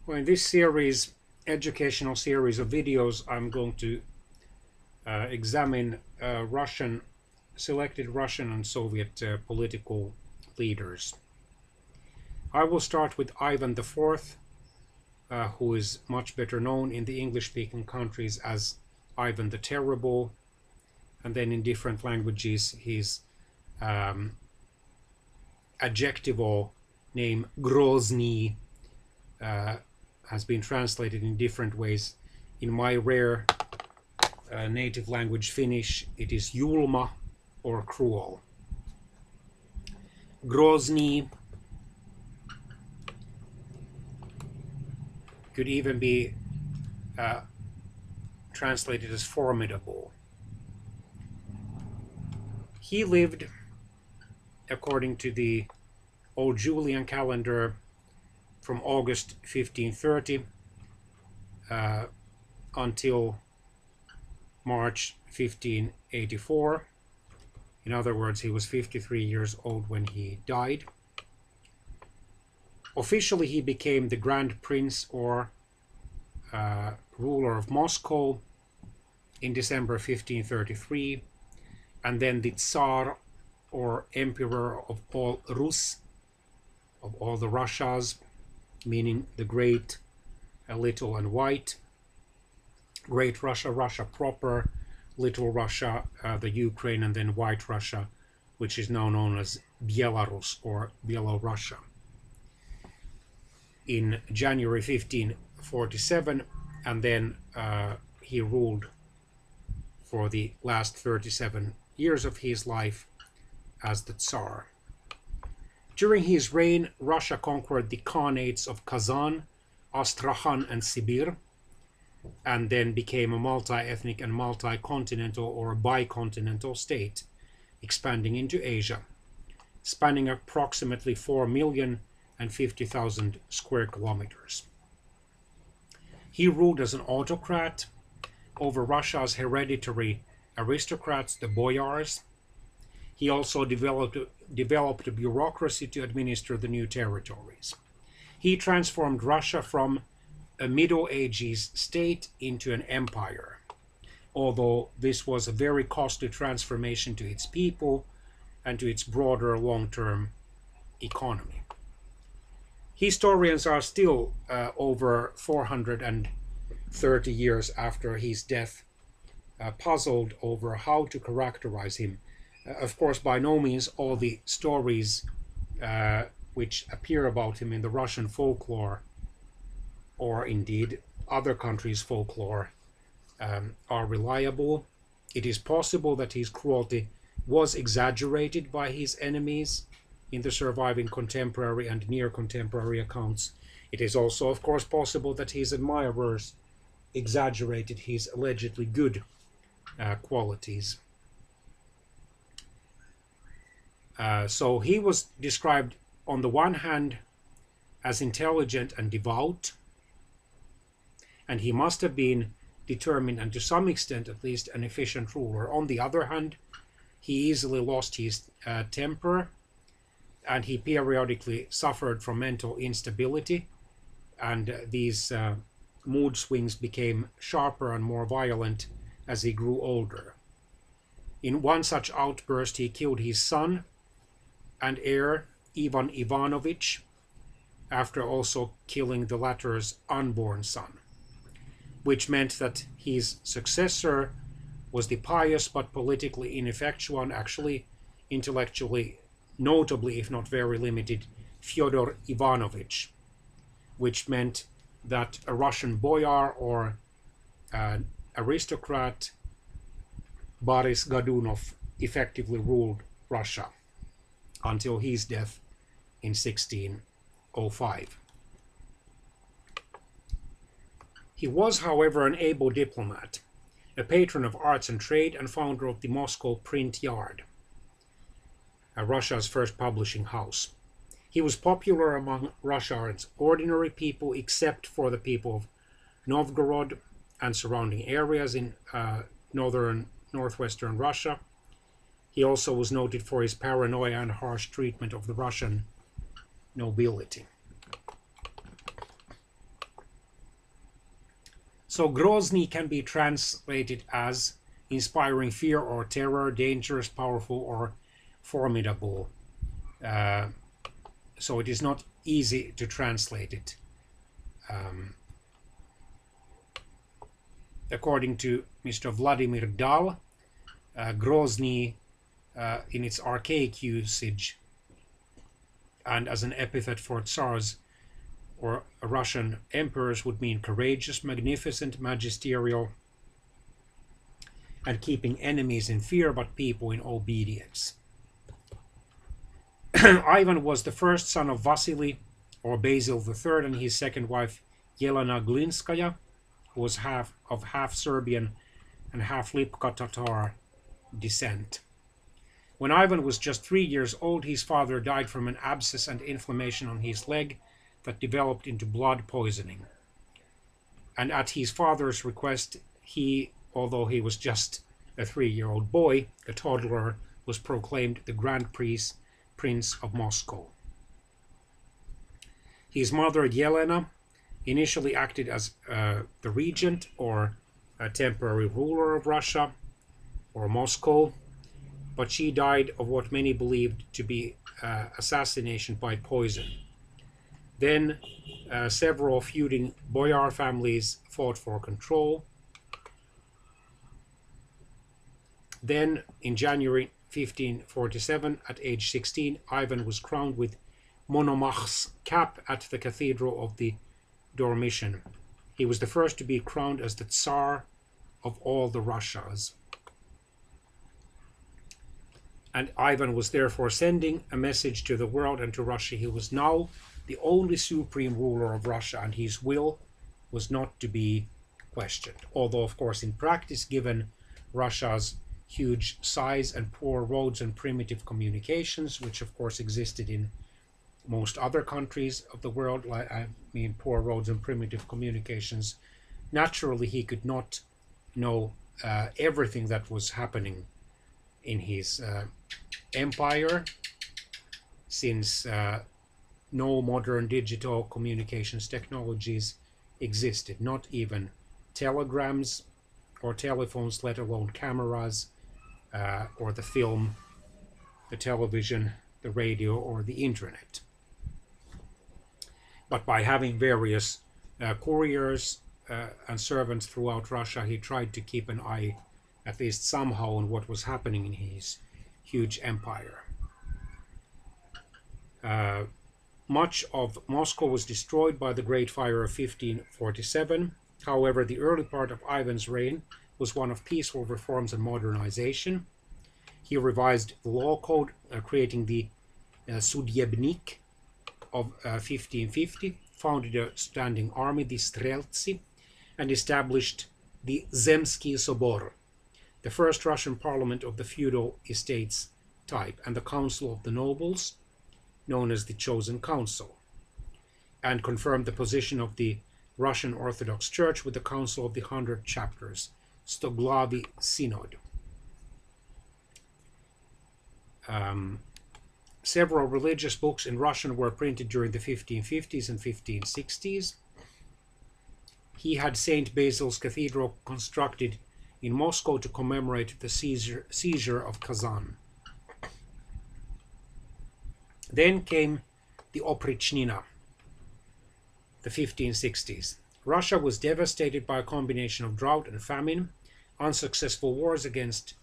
Well, in this series, educational series of videos, I'm going to examine selected Russian and Soviet political leaders. I will start with Ivan IV, who is much better known in the English-speaking countries as Ivan the Terrible, and then in different languages his adjectival name Grozny has been translated in different ways. In my rare native language Finnish, it is Julma or cruel. Grozny could even be translated as formidable. He lived, according to the old Julian calendar, from August 1530 until March 1584. In other words, he was 53 years old when he died. Officially, he became the Grand Prince or ruler of Moscow in December 1533, and then the Tsar or Emperor of all Rus, of all the Russias, meaning the Great, Little, and White. Great Russia, Russia proper, Little Russia, the Ukraine, and then White Russia, which is now known as Belarus or Byelorussia. In January 1547, and then he ruled for the last 37 years of his life as the Tsar. During his reign, Russia conquered the Khanates of Kazan, Astrakhan, and Sibir, and then became a multi-ethnic and multi-continental or bicontinental state, expanding into Asia, spanning approximately 4,050,000 square kilometers. He ruled as an autocrat over Russia's hereditary aristocrats, the boyars. He also developed a bureaucracy to administer the new territories. He transformed Russia from a Middle Ages state into an empire, although this was a very costly transformation to its people and to its broader long-term economy. Historians are still over 430 years after his death puzzled over how to characterize him. Of course, by no means all the stories which appear about him in the Russian folklore, or indeed other countries' folklore, are reliable. It is possible that his cruelty was exaggerated by his enemies in the surviving contemporary and near-contemporary accounts. It is also, of course, possible that his admirers exaggerated his allegedly good qualities. So he was described on the one hand as intelligent and devout, and he must have been determined and to some extent at least an efficient ruler. On the other hand, he easily lost his temper, and he periodically suffered from mental instability, and these mood swings became sharper and more violent as he grew older. In one such outburst, he killed his son and heir, Ivan Ivanovich, after also killing the latter's unborn son, which meant that his successor was the pious but politically ineffectual and actually intellectually notably, if not very limited, Fyodor Ivanovich, which meant that a Russian boyar or an aristocrat, Boris Godunov, effectively ruled Russia until his death in 1605. He was, however, an able diplomat, a patron of arts and trade, and founder of the Moscow Print Yard, Russia's first publishing house. He was popular among Russia's ordinary people, except for the people of Novgorod and surrounding areas in northwestern Russia. He also was noted for his paranoia and harsh treatment of the Russian nobility. So Grozny can be translated as inspiring fear or terror, dangerous, powerful, or formidable. So it is not easy to translate it. According to Mr. Vladimir Dal, Grozny, in its archaic usage and as an epithet for Tsars or Russian emperors, would mean courageous, magnificent, magisterial, and keeping enemies in fear but people in obedience. Ivan was the first son of Vasily, or Basil III, and his second wife Yelena Glinskaya, who was half Serbian and half Lipka Tatar descent. When Ivan was just 3 years old, his father died from an abscess and inflammation on his leg that developed into blood poisoning. And at his father's request, he, although he was just a 3-year-old boy, a toddler, was proclaimed the Grand Prince of Moscow. His mother, Yelena, initially acted as the regent or a temporary ruler of Russia or Moscow, but she died of what many believed to be assassination by poison. Then several feuding boyar families fought for control. Then, in January 1547, at age 16, Ivan was crowned with Monomach's cap at the Cathedral of the Dormition. He was the first to be crowned as the Tsar of all the Russias. And Ivan was therefore sending a message to the world and to Russia. He was now the only supreme ruler of Russia, and his will was not to be questioned. Although, of course, in practice, given Russia's huge size and poor roads and primitive communications, which of course existed in most other countries of the world, poor roads and primitive communications, naturally he could not know everything that was happening in his empire, since no modern digital communications technologies existed, not even telegrams or telephones, let alone cameras, or the film, the television, the radio, or the internet. But by having various couriers and servants throughout Russia, he tried to keep an eye, at least somehow, on what was happening in his huge empire. Much of Moscow was destroyed by the Great Fire of 1547. However, the early part of Ivan's reign was one of peaceful reforms and modernization. He revised the law code, creating the Sudyebnik of 1550, founded a standing army, the Streltsy, and established the Zemsky Sobor, the first Russian parliament of the feudal estates type, and the Council of the Nobles, known as the Chosen Council, and confirmed the position of the Russian Orthodox Church with the Council of the 100 Chapters, Stoglavy Synod. Several religious books in Russian were printed during the 1550s and 1560s. He had St. Basil's Cathedral constructed in Moscow to commemorate the seizure of Kazan. Then came the Oprichnina, the 1560s. Russia was devastated by a combination of drought and famine, unsuccessful wars against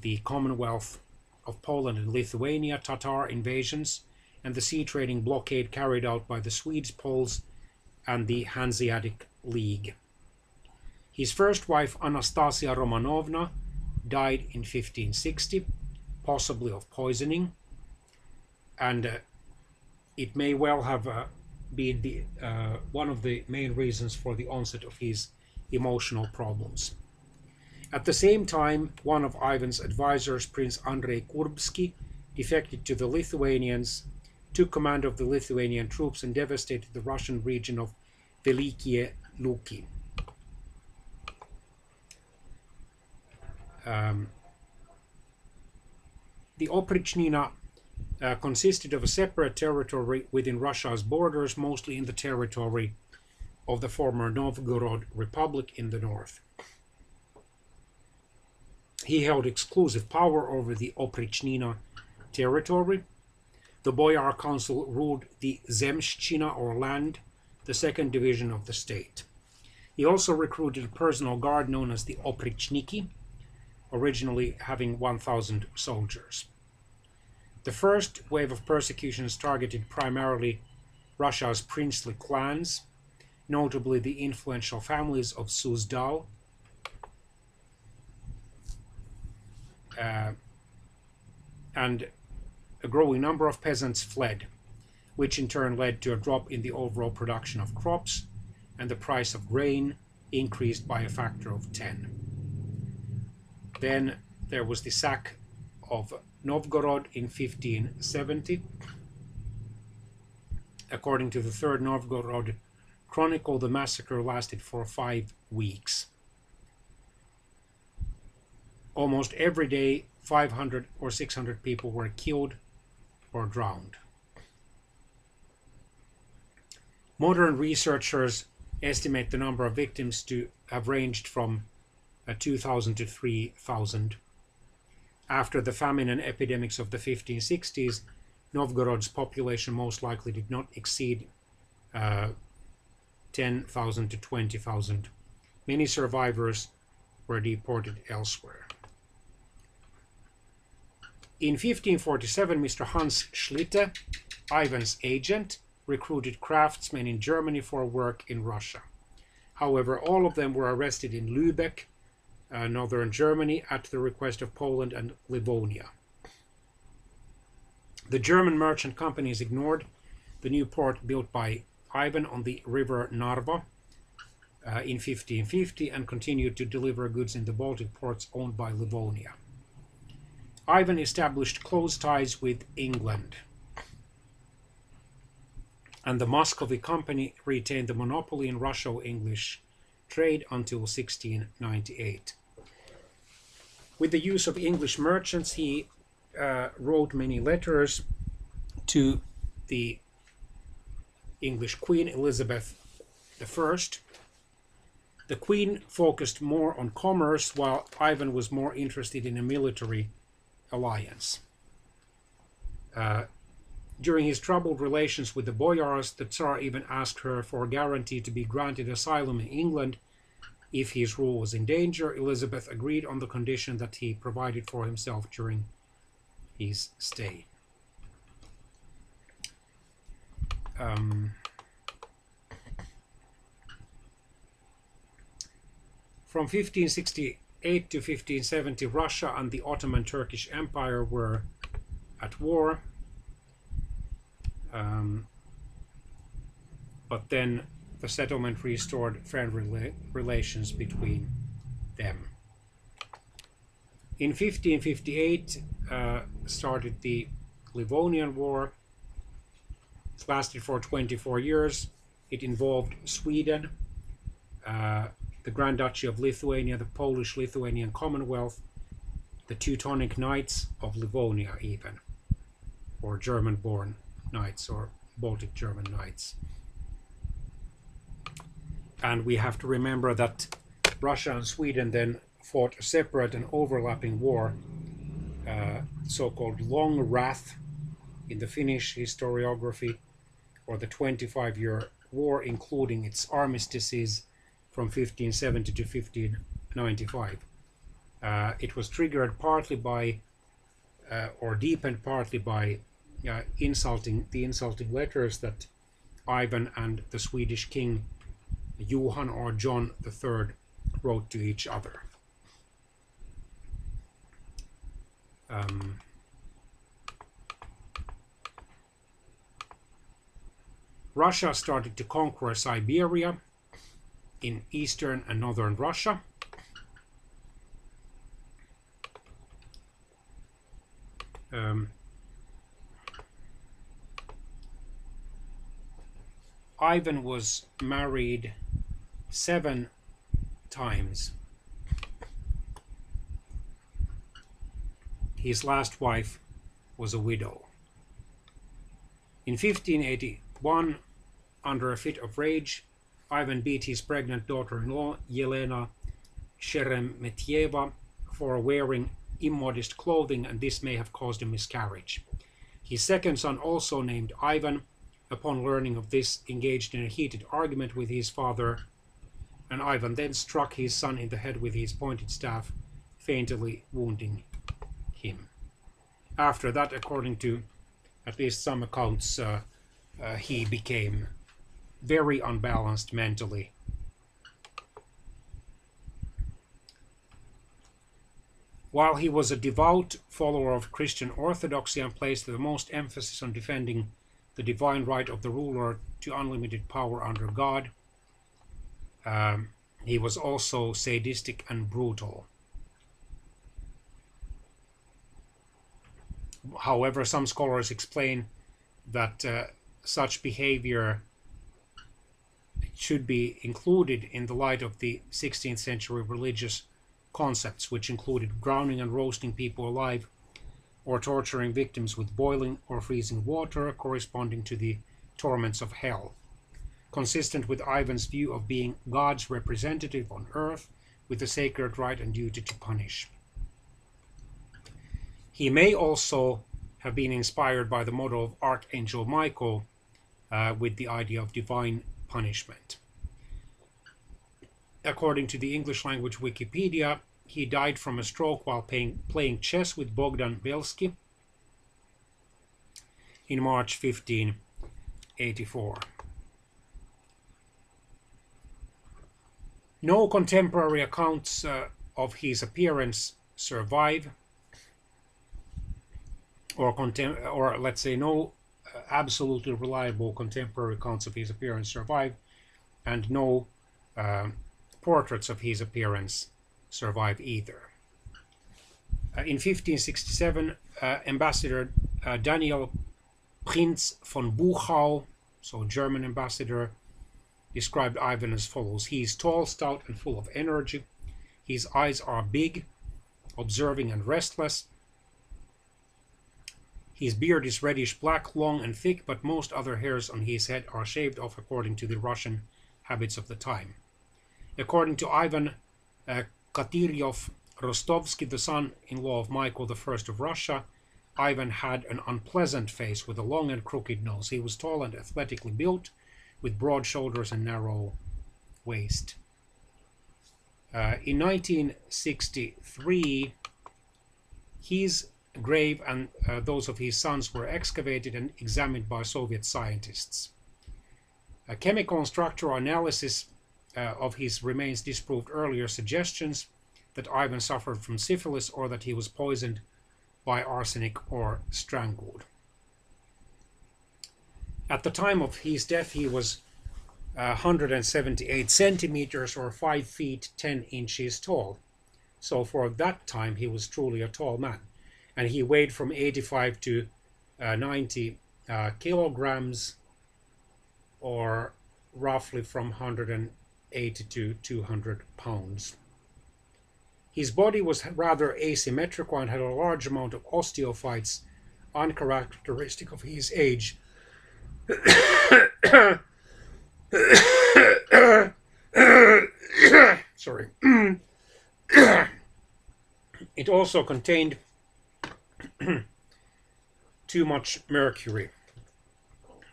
the Commonwealth of Poland and Lithuania, Tatar invasions, and the sea trading blockade carried out by the Swedes, Poles, and the Hanseatic League. His first wife, Anastasia Romanovna, died in 1560, possibly of poisoning, and it may well have been one of the main reasons for the onset of his emotional problems. At the same time, one of Ivan's advisors, Prince Andrei Kurbsky, defected to the Lithuanians, took command of the Lithuanian troops, and devastated the Russian region of Velikie Luki. The Oprichnina consisted of a separate territory within Russia's borders, mostly in the territory of the former Novgorod Republic in the north. He held exclusive power over the Oprichnina territory. The Boyar Council ruled the Zemshchina, or land, the second division of the state. He also recruited a personal guard known as the Oprichniki, originally having 1,000 soldiers. The first wave of persecutions targeted primarily Russia's princely clans, notably the influential families of Suzdal, and a growing number of peasants fled, which in turn led to a drop in the overall production of crops, and the price of grain increased by a factor of 10. Then there was the sack of Novgorod in 1570. According to the Third Novgorod Chronicle, the massacre lasted for 5 weeks. Almost every day, 500 or 600 people were killed or drowned. Modern researchers estimate the number of victims to have ranged from 2,000 to 3,000. After the famine and epidemics of the 1560s, Novgorod's population most likely did not exceed 10,000 to 20,000. Many survivors were deported elsewhere. In 1547, Mr. Hans Schlitte, Ivan's agent, recruited craftsmen in Germany for work in Russia. However, all of them were arrested in Lübeck, northern Germany, at the request of Poland and Livonia. The German merchant companies ignored the new port built by Ivan on the river Narva in 1550 and continued to deliver goods in the Baltic ports owned by Livonia. Ivan established close ties with England, and the Muscovy Company retained the monopoly in Russo-English trade until 1698. With the use of English merchants, he wrote many letters to the English Queen Elizabeth I. The Queen focused more on commerce, while Ivan was more interested in a military alliance. During his troubled relations with the boyars, the Tsar even asked her for a guarantee to be granted asylum in England if his rule was in danger. Elizabeth agreed on the condition that he provided for himself during his stay. From 1568 to 1570, Russia and the Ottoman Turkish Empire were at war. But then the settlement restored friendly relations between them. In 1558 started the Livonian War. It lasted for 24 years. It involved Sweden, the Grand Duchy of Lithuania, the Polish-Lithuanian Commonwealth, the Teutonic Knights of Livonia even, or German-born Knights or Baltic German Knights. And we have to remember that Russia and Sweden then fought a separate and overlapping war, so-called Long Wrath in the Finnish historiography, or the 25-year war, including its armistices from 1570 to 1595. It was triggered partly by, or deepened partly by, the insulting letters that Ivan and the Swedish king Johan or John III wrote to each other. Russia started to conquer Siberia in eastern and northern Russia. Ivan was married 7 times. His last wife was a widow. In 1581, under a fit of rage, Ivan beat his pregnant daughter-in-law, Yelena Sheremetyeva, for wearing immodest clothing, and this may have caused a miscarriage. His second son, also named Ivan, upon learning of this, engaged in a heated argument with his father, and Ivan then struck his son in the head with his pointed staff, fatally wounding him. After that, according to at least some accounts, he became very unbalanced mentally. While he was a devout follower of Christian orthodoxy and placed the most emphasis on defending the divine right of the ruler to unlimited power under God, he was also sadistic and brutal. However, some scholars explain that such behavior should be included in the light of the 16th century religious concepts, which included drowning and roasting people alive, or torturing victims with boiling or freezing water, corresponding to the torments of hell, consistent with Ivan's view of being God's representative on earth, with the sacred right and duty to punish. He may also have been inspired by the model of Archangel Michael, with the idea of divine punishment. According to the English language Wikipedia, he died from a stroke while playing chess with Bogdan Belsky in March 1584. No contemporary accounts of his appearance survive, or let's say no absolutely reliable contemporary accounts of his appearance survive, and no portraits of his appearance survive either. In 1567, Ambassador Daniel Prinz von Buchau, so German ambassador, described Ivan as follows: he is tall, stout, and full of energy. His eyes are big, observing, and restless. His beard is reddish-black, long and thick, but most other hairs on his head are shaved off according to the Russian habits of the time. According to Ivan Katyryov Rostovsky, the son-in-law of Michael I of Russia, Ivan had an unpleasant face with a long and crooked nose. He was tall and athletically built, with broad shoulders and narrow waist. In 1963, his grave and those of his sons were excavated and examined by Soviet scientists. A chemical and structural analysis of his remains disproved earlier suggestions that Ivan suffered from syphilis or that he was poisoned by arsenic or strangled. At the time of his death, he was 178 centimeters or 5 feet 10 inches tall. So for that time, he was truly a tall man. And he weighed from 85 to 90 kilograms, or roughly from 180 to 200 pounds. His body was rather asymmetrical and had a large amount of osteophytes, uncharacteristic of his age. Sorry. It also contained too much mercury.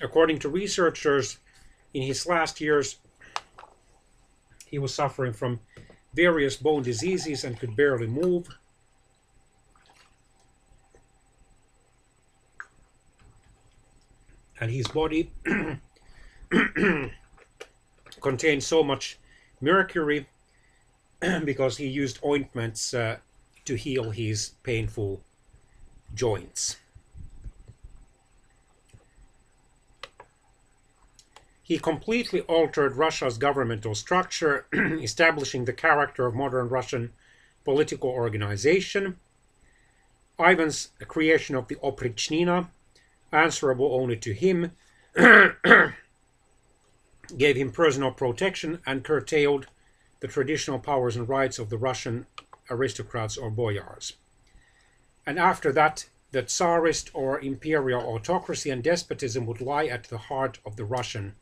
According to researchers, in his last years, he was suffering from various bone diseases and could barely move. And his body contained so much mercury because he used ointments to heal his painful joints. He completely altered Russia's governmental structure, establishing the character of modern Russian political organization. Ivan's creation of the Oprichnina, answerable only to him, gave him personal protection and curtailed the traditional powers and rights of the Russian aristocrats or boyars. And after that, the Tsarist or imperial autocracy and despotism would lie at the heart of the Russian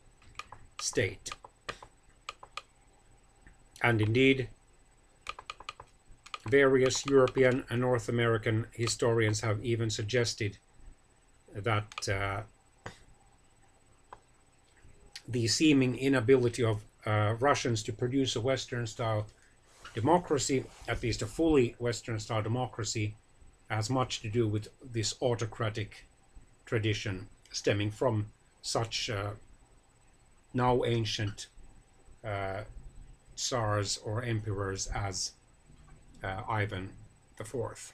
state. And indeed, various European and North American historians have even suggested that the seeming inability of Russians to produce a Western-style democracy, at least a fully Western-style democracy, has much to do with this autocratic tradition stemming from such now ancient tsars or emperors as Ivan IV.